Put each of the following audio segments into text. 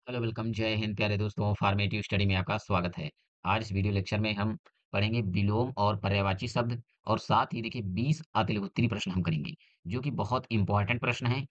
Hello welcome जय हिंद प्यारे दोस्तों फॉर्मेटिव स्टडी में आपका स्वागत है। आज इस वीडियो लेक्चर में हम पढ़ेंगे विलोम और पर्यायवाची शब्द और साथ ही देखिए 20 अतिलघुत्तरी प्रश्न हम करेंगे जो कि बहुत इंपॉर्टेंट प्रश्न है।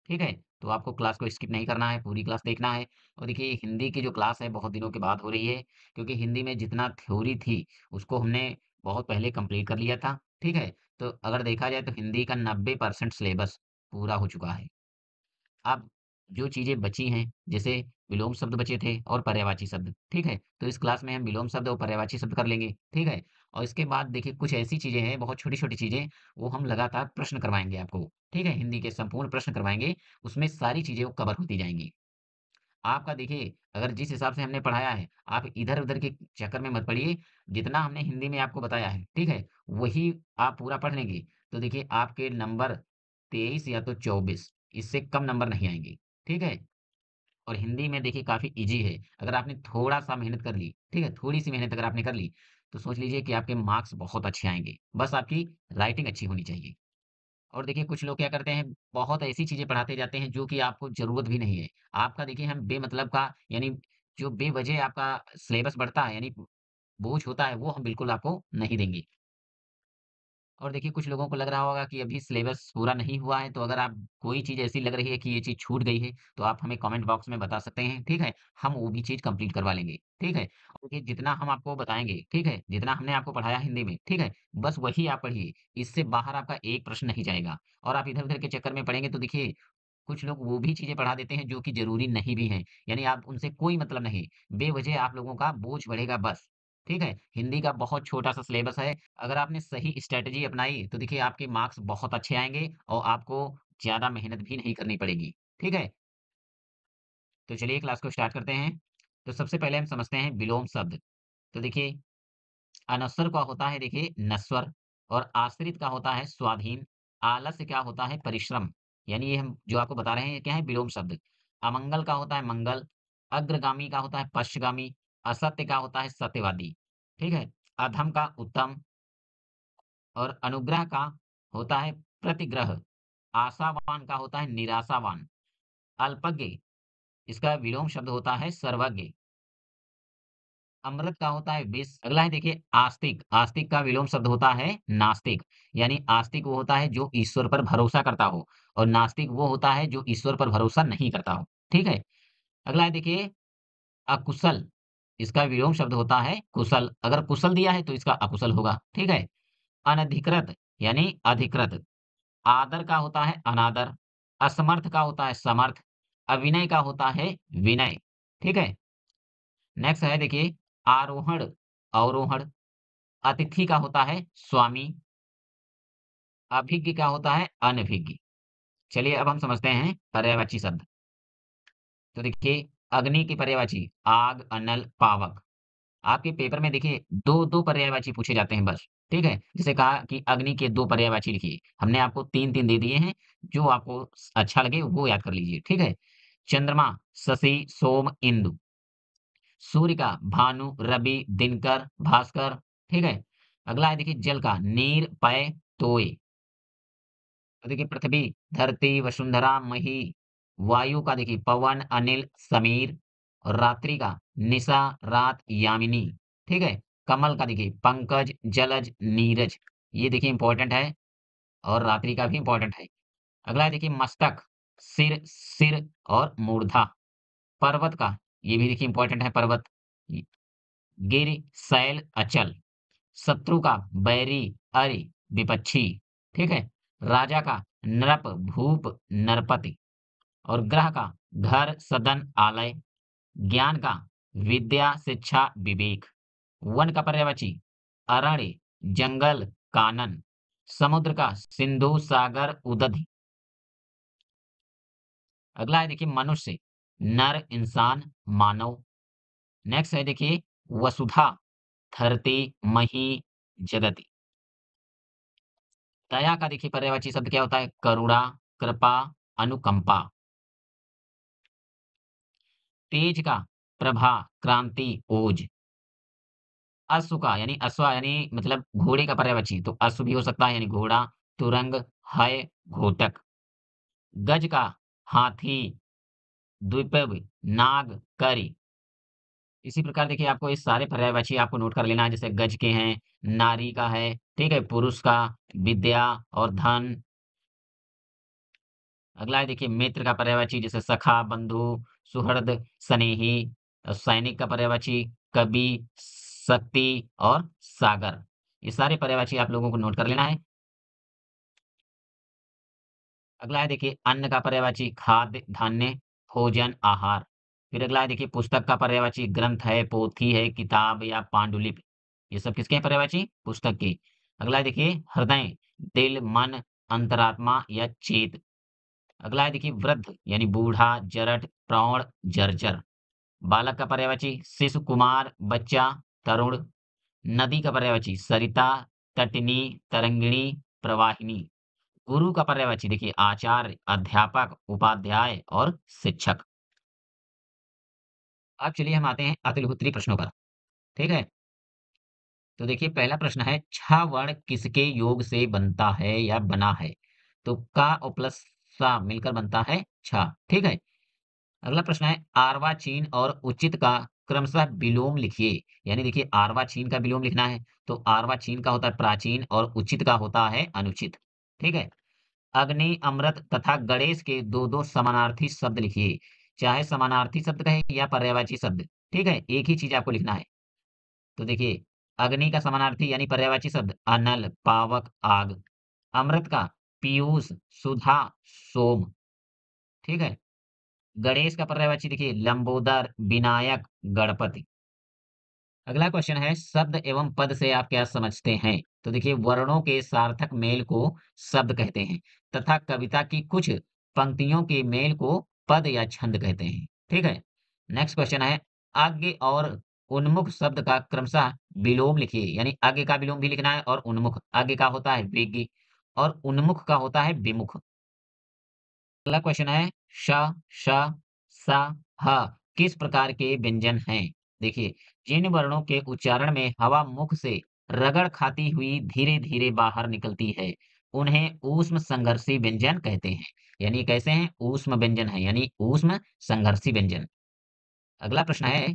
ठीक है, तो आपको क्लास को स्किप नहीं करना है, पूरी क्लास देखना है। और देखिए हिंदी की जो क्लास है बहुत दिनों के बाद हो रही है क्योंकि हिंदी में जितना थ्योरी थी उसको हमने बहुत पहले कंप्लीट कर लिया था। ठीक है, तो अगर देखा जाए तो हिंदी का 90% सिलेबस पूरा हो चुका है। अब जो चीज़ें बची हैं, जैसे विलोम शब्द बचे थे और पर्यायवाची शब्द, ठीक है? तो इस क्लास में हम विलोम शब्द और पर्यायवाची शब्द कर लेंगे, ठीक है? और इसके बाद देखिए कुछ ऐसी चीज़ें हैं, बहुत छोटी-छोटी चीज़ें, वो हम लगातार प्रश्न करवाएँगे आपको, ठीक है? हिंदी के संपूर्ण प्रश्न करवाएँगे, उसमें सारी चीज़ें वो कवर होती जाएँगी। आपका देखिए, अगर जिस हिसाब से हमने पढ़ाया है, आप इधर-उधर के चक्कर में मत पड़िए, जितना हमने हिंदी में आपको बताया है, ठीक है? वही आप पूरा पढ़ लेंगे, तो देखिए आपके नंबर 23 या तो 24 इससे कम नंबर नहीं आएँगे, ठीक है? और हिंदी में देखिए काफ़ी ईज़ी है, अगर आपने थोड़ा-सा मेहनत कर ली, ठीक है? थोड़ी-सी मेहनत अगर आपने कर ली, तो सोच लीजिए कि आपके मार्क्स बहुत अच्छे आएँगे, बस आपकी राइटिंग अच्छी होनी चाहिए। और देखिए कुछ लोग क्या करते हैं, बहुत ऐसी चीज़ें पढ़ाते जाते हैं जो कि आपको ज़रूरत भी नहीं है। आपका देखिए हम बेमतलब का यानी जो बेवजह आपका सिलेबस बढ़ता है यानी बोझ होता है, वो हम बिल्कुल आपको नहीं देंगे। और देखिए कुछ लोगों को लग रहा होगा कि अभी सिलेबस पूरा नहीं हुआ है, तो अगर आप कोई चीज़ ऐसी लग रही है कि ये चीज़ छूट गई है, तो आप हमें कमेंट बॉक्स में बता सकते हैं, ठीक है? हम वो भी चीज़ कंप्लीट करवा लेंगे, ठीक है? और देखिए जितना हम आपको बताएँगे, ठीक है? जितना हमने आपको पढ़ाया हिंदी में, ठीक है? बस वही आप पढ़िए, इससे बाहर आपका एक प्रश्न नहीं जाएगा। और आप इधर-उधर के चक्कर में पड़ेंगे तो देखिए, कुछ लोग वो भी चीज़ें पढ़ा देते हैं जो कि ज़रूरी नहीं भी हैं, यानी आप उनसे कोई मतलब नहीं, बेवजह आप लोगों का बोझ बढ़ेगा बस, ठीक है? हिंदी का बहुत छोटा-सा सिलेबस है, अगर आपने सही स्ट्रैटेजी अपनाई तो देखिए आपके मार्क्स बहुत अच्छे आएँगे और आपको ज़्यादा मेहनत भी नहीं करनी पड़ेगी, ठीक है? तो चलिए क्लास को स्टार्ट करते हैं। तो सबसे पहले हम समझते हैं विलोम शब्द। तो देखिए अनश्वर का होता है देखिए नश्वर और आश्रित का होता है स्वाधीन, आलस्य क्या होता है परिश्रम, यानी ये हम जो आपको बता रहे हैं ये क्या है विलोम शब्द। अमंगल का होता है मंगल, अग्रगामी का होता है पश्चगामी, असत्य का होता है सत्यवादी, ठीक है? अधम का उत्तम और अनुग्रह का होता है प्रतिग्रह, आशावान का होता है निराशावान, अल्पज्ञ इसका विलोम शब्द होता है सर्वज्ञ, अमृत का होता है विष। अगला है देखिए आस्तिक, आस्तिक का विलोम शब्द होता है नास्तिक, यानी आस्तिक वो होता है जो ईश्वर पर भरोसा करता हो और नास्तिक वो होता है जो ईश्वर पर भरोसा नहीं करता हो, ठीक है? अगला है देखिए अकुशल, इसका विलोम शब्द होता है कुशल, अगर कुशल दिया है तो इसका अकुशल होगा, ठीक है? अनधिकृत यानी अधिकृत, आदर का होता है अनादर, असमर्थ का होता है समर्थ, अविनय का होता है विनय, ठीक है? नेक्स्ट है देखिए आरोहण, अवरोहण, अतिथि का होता है स्वामी, अभिज्ञ का होता है अनभिज्ञ। चलिए अब हम समझते हैं पर्यायवाची शब्द। तो देखिए अग्नि की पर्यायवाची आग, अनल, पावक। आपके पेपर में देखिए 2-2 पर्यायवाची पूछे जाते हैं बस, ठीक है? जैसे कहा कि अग्नि के 2 पर्यायवाची लिखिए। हमने आपको 3-3 दे दिए हैं, जो आपको अच्छा लगे वो याद कर लीजिए, ठीक है? चंद्रमा, शशि, सोम, इंदु। सूर्य का भानु, रवि, दिनकर, भास्कर, ठीक है? अगला है देखिए जल का नीर, पय, तोय। तो देखिए पृथ्वी, धरती, वसुंधरा, मही, वायु का देखिए पवन, अनिल, समीर और रात्रि का निशा, रात, यामिनी, ठीक है? कमल का देखिए पंकज, जलज, नीरज, ये देखिए इंपॉर्टेंट है और रात्रि का भी इंपॉर्टेंट है। अगला है देखिए मस्तक, सिर, सिर और मूर्धा। पर्वत का ये भी देखिए इंपॉर्टेंट है पर्वत, गिर, शैल, अचल। शत्रु का बैरी, अरि, विपक्षी, ठीक है? राजा का नृप, भूप, नरपति और ग्रह का घर, सदन, आलय। ज्ञान का विद्या, शिक्षा, विवेक। वन का पर्यायवाची अरण्य, जंगल, कानन। समुद्र का सिंधु, सागर, उदधि। अगला है देखिए मनुष्य, नर, इंसान, मानव। नेक्स्ट है देखिए वसुधा, धरती, मही, जगति। दया का देखिए पर्यायवाची शब्द क्या होता है? करुणा, कृपा, अनुकंपा। तेज का प्रभा, क्रांति, ओज। अश्व का यानी अश्वा यानी मतलब घोड़े का पर्यायवाची, तो अश्व भी हो सकता है यानी घोड़ा, तुरंग, है, घोटक। गज का हाथी, द्विपद, नाग, करी। इसी प्रकार देखिए आपको ये सारे पर्यायवाची आपको नोट कर लेना है, जैसे गज के हैं, नारी का है, ठीक है? पुरुष का, विद्या और धन। अगला है देखिए मित्र का पर्यायवाची जैसे सखा, बंधु, सुहृद, स्नेही। सैनिक का पर्यायवाची कवि, शक्ति और सागर। ये सारे पर्यायवाची आप लोगों को नोट कर लेना है। अगला है देखिए अन्न का पर्यायवाची खाद्य, धान्य, भोजन, आहार। फिर अगला है देखिए पुस्तक का पर्यायवाची ग्रंथ है, पोथी है, किताब या पांडुलिपि। ये सब किसके हैं पर्यायवाची? पुस्तक के। अगला है देखिए हृदय, दिल, मन, अंतरात्मा या चेत। अगला है देखिए वृद्ध यानी बूढ़ा, जरठ, प्रौढ़, जर्जर। बालक का पर्यायवाची शिशु, कुमार, बच्चा, तरुण। नदी का पर्यायवाची सरिता, तटिनी, तरंगिणी, प्रवाहिनी। गुरु का पर्यायवाची देखिए आचार्य, अध्यापक, उपाध्याय और शिक्षक। अब चलिए हम आते हैं अतिलहोत्री प्रश्नों पर, ठीक है? तो देखिए पहला प्रश्न है छ वर्ण किसके योग से बनता है या बना है? तो का और प्लस सा मिलकर बनता है छ, ठीक है? अगला प्रश्न है अर्वाचीन और उचित का क्रमशः विलोम लिखिए। यानी देखिए अर्वाचीन का विलोम लिखना है, तो अर्वाचीन का होता है प्राचीन और उचित का होता है अनुचित, ठीक है? अग्नि, अमृत तथा गणेश के 2-2 समानार्थी शब्द लिखिए। चाहे समानार्थी शब्द कहे या पर्यायवाची शब्द, ठीक है? एक ही चीज़ आपको लिखना है। तो देखिए, अग्नि का समानार्थी यानी पर्यायवाची शब्द अनल, पावक, आग। अमृत का पीयूष, सुधा, सोम, ठीक है? गणेश का पर्यायवाची देखिए लंबोदर, विनायक, गणपति। अगला क्वेश्चन है शब्द एवं पद से आप क्या समझते हैं? तो देखिए वर्णों के सार्थक मेल को शब्द कहते हैं तथा कविता की कुछ पंक्तियों के मेल को पद या छंद कहते हैं। ठीक है। नेक्स्ट क्वेश्चन है आज्ञ और उन्मुख शब्द का क्रमशः विलोम लिखिए। यानी आज्ञ का विलोम भी लिखना है और उन्मुख आज्ञ का होता है वेगी और उन्मुख का होता है विमुख। अगला क्वेश्चन है श, श, स, ह किस प्रकार के व्यंजन हैं? देखिए, जिन वर्णों के उच्चारण में हवा मुख से रगड़ खाती हुई धीरे-धीरे बाहर निकलती है, उन्हें ऊष्म संघर्षी व्यंजन कहते हैं। यानी कैसे हैं? ऊष्म व्यंजन है, यानी ऊष्म संघर्षी व्यंजन। अगला प्रश्न है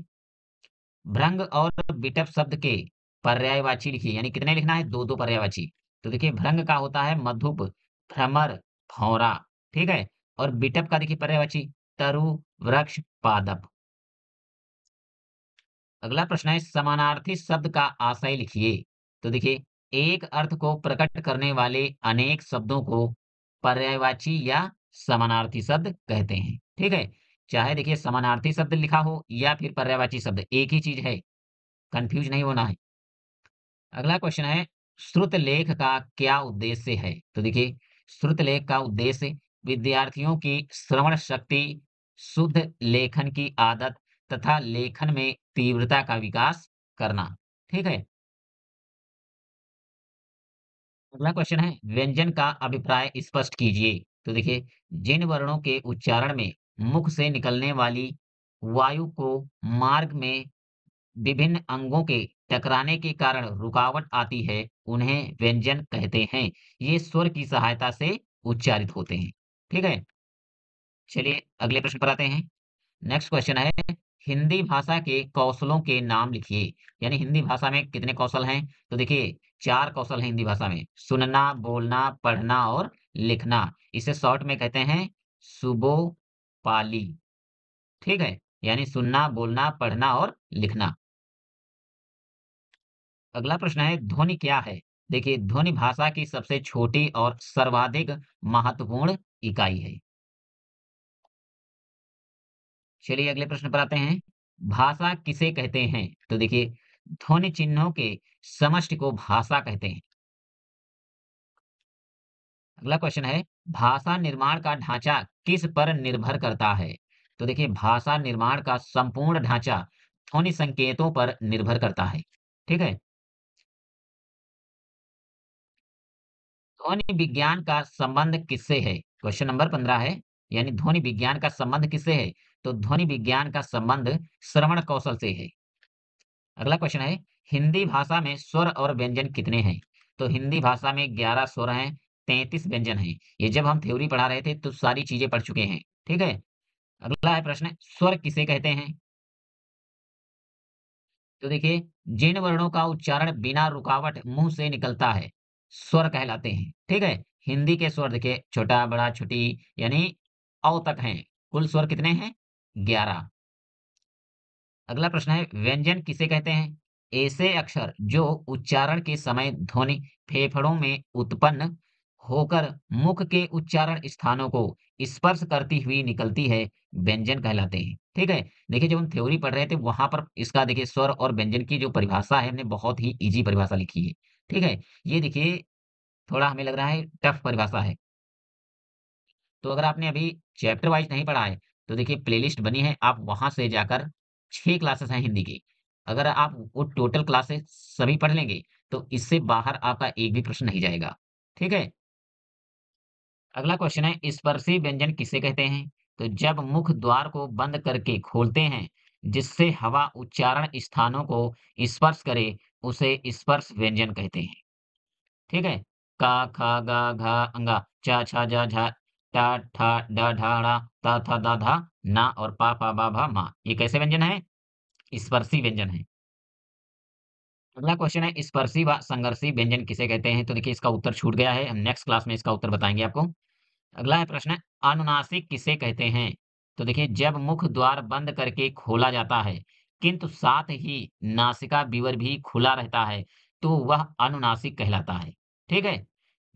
भ्रंग और विटप शब्द के पर्यायवाची लिखिए। यानी कितने लिखना है? 2-2 पर्यायवाची। तो देखिए भ्रंग का होता है मधुप, भ्रमर, भौंरा, ठीक है? और विटप का देखिए पर्यायवाची तरु, वृक्ष, पादप। अगला प्रश्न है समानार्थी शब्द का आशय लिखिए। तो देखिए एक अर्थ को प्रकट करने वाले अनेक शब्दों को पर्यायवाची या समानार्थी शब्द कहते हैं। ठीक है? चाहे देखिए समानार्थी शब्द लिखा हो या फिर पर्यायवाची शब्द, एक ही चीज है। कंफ्यूज नहीं होना है। अगला क्वेश्चन है श्रुत लेख का क्या उद्देश्य है? तो देखिए श्रुत लेख का उद्देश्य विद्यार्थियों की श्रवण शक्ति, शुद्ध लेखन की आदत तथा लेखन में तीव्रता का विकास करना। ठीक है। अगला क्वेश्चन है व्यंजन का अभिप्राय स्पष्ट कीजिए। तो देखिए जिन वर्णों के उच्चारण में मुख से निकलने वाली वायु को मार्ग में विभिन्न अंगों के टकराने के कारण रुकावट आती है, उन्हें व्यंजन कहते हैं। ये स्वर की सहायता से उच्चारित होते हैं। ठीक है? चलिए अगले प्रश्न पर आते हैं। नेक्स्ट क्वेश्चन है हिंदी भाषा के कौशलों के नाम लिखिए। यानी हिंदी भाषा में कितने कौशल हैं? तो देखिए 4 कौशल हैं हिंदी भाषा में। सुनना, बोलना, पढ़ना और लिखना। इसे शॉर्ट में कहते हैं सुबोपाली। ठीक है? यानी सुनना, बोलना, पढ़ना और लिखना। अगला प्रश्न है ध्वनि क्या है? देखिए ध्वनि भाषा की सबसे छोटी और सर्वाधिक महत्वपूर्ण इकाई है। चलिए अगले प्रश्न पर आते हैं। भाषा किसे कहते हैं? तो देखिए ध्वनि चिन्हों के समष्टि को भाषा कहते हैं। अगला क्वेश्चन है भाषा निर्माण का ढांचा किस पर निर्भर करता है? तो देखिए भाषा निर्माण का संपूर्ण ढांचा ध्वनि संकेतों पर निर्भर करता है। ठीक है? ध्वनि विज्ञान का संबंध किससे है? क्वेश्चन नंबर 15 है, यानी ध्वनि विज्ञान का संबंध किससे है? तो ध्वनि विज्ञान का संबंध श्रवण कौशल से है। अगला क्वेश्चन है, हिंदी भाषा में स्वर और व्यंजन कितने हैं? तो हिंदी भाषा में 11 स्वर हैं, 33 व्यंजन हैं। ये जब हम थ्योरी पढ़ा रहे थे, तो सारी चीजें पढ़ चुके हैं। ठीक है? अगला है प्रश्न, स्वर किसे कहते हैं? तो देखिए, जिन वर्णों का उच्चारण बिना रुकावट मुंह से निकलता है, स्वर कहलाते हैं। ठीक है? हिंदी के स्वर देखिए, छोटा, बड़ा, छोटी यानी अ तक हैं। कुल स्वर कितने हैं? 11। अगला प्रश्न है, व्यंजन किसे कहते हैं? ऐसे अक्षर जो उच्चारण के समय ध्वनि फेफड़ों में उत्पन्न होकर मुख के उच्चारण स्थानों को स्पर्श करती हुई निकलती है, व्यंजन कहलाते हैं। ठीक है? देखिए, जब हम थ्योरी पढ़ रहे थे, वहां पर इसका देखिए स्वर और व्यंजन की जो परिभाषा है, हमने बहुत ही इजी परिभाषा लिखी है। ठीक है? ये देखिए, थोड़ा हमें लग रहा है टफ परिभाषा है। तो अगर आपने अभी चैप्टर वाइज़ नहीं पढ़ा है, तो देखिए प्लेलिस्ट बनी है, आप वहाँ से जाकर 6 क्लासेस हैं हिंदी की। अगर आप वो टोटल क्लासेस सभी पढ़ लेंगे, तो इससे बाहर आपका एक भी प्रश्न नहीं जाएगा। ठीक है? अगला क्वेश्चन है, स्पर्शी व्यंजन किसे कहते हैं? तो जब मुख द्वार को बंद करके खोलते हैं, जिससे हवा उच्चारण स्थानों को स्पर्श करे, उसे स्पर्श व्यंजन कहते हैं। ठीक है? का, खा, गा, घा, अंगा, चा, छा, जा, झा, टा, ठा, डा, ढा, ड़ा, ता, था, दा, धा, ना और पा, फा, बा, भा, मा। ये कैसे व्यंजन है? स्पर्शी व्यंजन है। अगला क्वेश्चन है, स्पर्शी व संघर्षी व्यंजन किसे कहते हैं? तो देखिए इसका उत्तर छूट गया है। हम नेक्स्ट क्लास में इसका उत्तर बताएँगे आपको। अगला है प्रश्न, अनुनासिक किसे कहते हैं? तो देखिए जब मुख द्वार बंद करके खोला जाता है, किंतु साथ ही नासिका विवर भी खुला रहता है, तो वह अनुनासिक कहलाता है। ठीक है?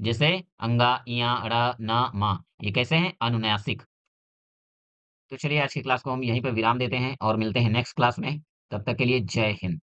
जैसे अंगा, इया, अड़ा, ना, मा। ये कैसे हैं? अनुनासिक। तो चलिए आज की क्लास को हम यहीं पर विराम देते हैं और मिलते हैं नेक्स्ट क्लास में। तब तक के लिए जय हिंद।